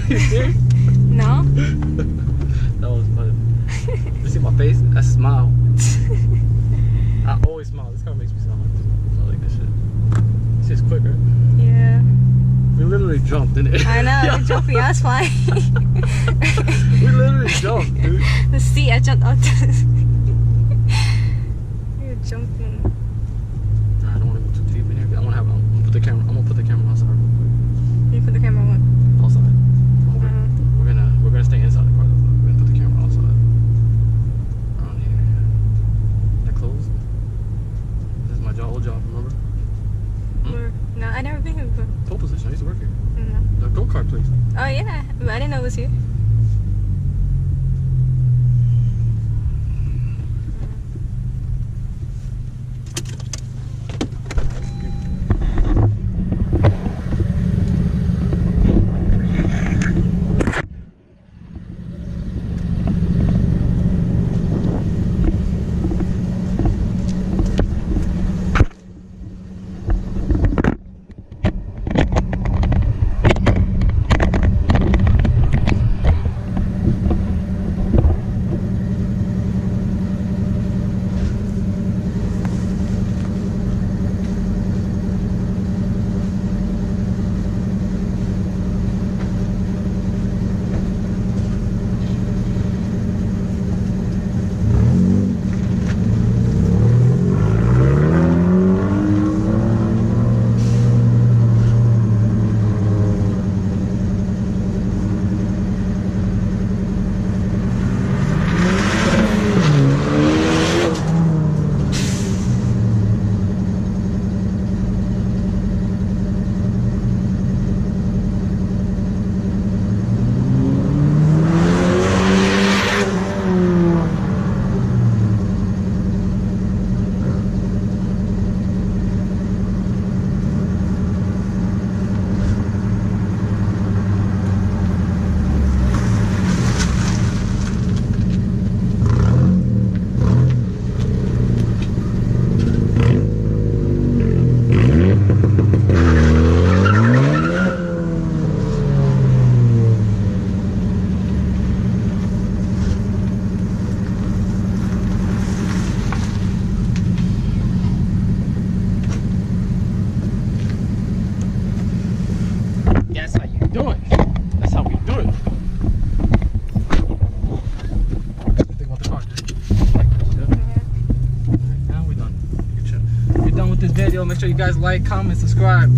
You serious? No. That was funny. You see my face? I smile. I always smile. This car makes me smile. I like this shit. This shit's quicker. Yeah. We literally jumped, didn't it? I know. You're jumping. I was flying. We literally jumped, dude. The seat, I jumped out. You're jumping. Nah, I don't want to go too deep in here. I'm gonna put the camera. I'm gonna put the camera outside real quick. You put the camera on. Outside. We're gonna stay inside the car though. We're gonna put the camera outside. Around here. That closed. This is my old job. Remember? No, I never been here before. Pole position. I used to work here. No. The go-kart place. Oh yeah, but I didn't know it was here. Make sure you guys like, comment, subscribe.